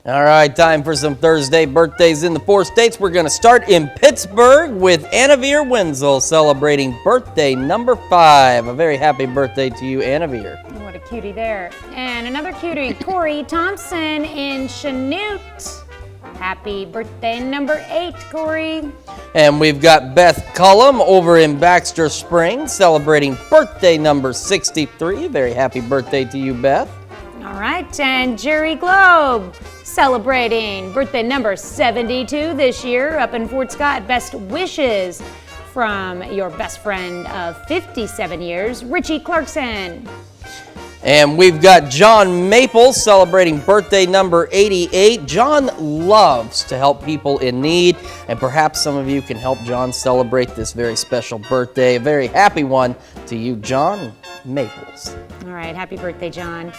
All right, time for some Thursday birthdays in the 4 states. We're going to start in Pittsburgh with Anavir Wenzel celebrating birthday number 5. A very happy birthday to you, Anavir. What a cutie there. And another cutie, Corey Thompson in Chanute. Happy birthday number 8, Corey. And we've got Beth Cullum over in Baxter Springs celebrating birthday number 63. Very happy birthday to you, Beth. All right, and Jerry Globe celebrating birthday number 72 this year up in Fort Scott. Best wishes from your best friend of 57 years, Richie Clarkson. And we've got John Maple celebrating birthday number 88. John loves to help people in need, and perhaps some of you can help John celebrate this very special birthday. A very happy one to you, John Maples. All right, happy birthday, John.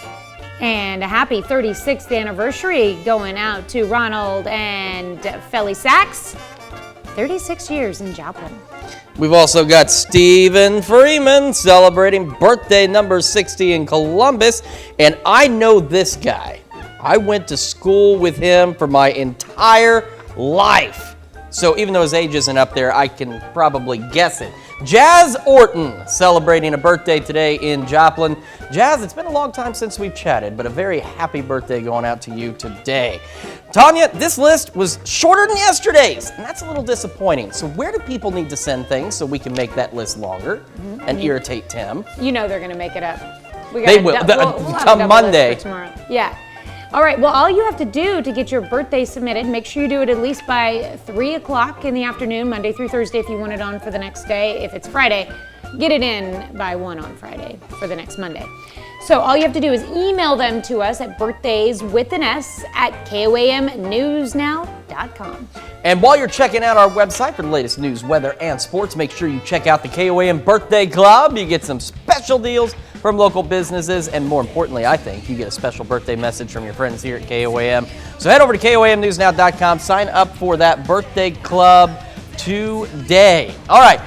And a happy 36th anniversary going out to Ronald and Felly Sachs. 36 years in Joplin. We've also got Stephen Freeman celebrating birthday number 60 in Columbus. And I know this guy. I went to school with him for my entire life. So even though his age isn't up there, I can probably guess it. Jazz Orton celebrating a birthday today in Joplin. Jazz, it's been a long time since we've chatted, but a very happy birthday going out to you today. Tanya, this list was shorter than yesterday's, and that's a little disappointing. So where do people need to send things so we can make that list longer and irritate Tim? You know they're going to make it up. They will. Come Monday. Tomorrow. Yeah. All right, well, all you have to do to get your birthday submitted, make sure you do it at least by 3 o'clock in the afternoon, Monday through Thursday if you want it on for the next day. If it's Friday, get it in by 1 on Friday for the next Monday. So all you have to do is email them to us at birthdays@koamnewsnow.com. And while you're checking out our website for the latest news, weather, and sports, make sure you check out the KOAM Birthday Club. You get some special deals from local businesses, and more importantly, I think, you get a special birthday message from your friends here at KOAM. So head over to KOAMnewsnow.com, sign up for that birthday club today. All right,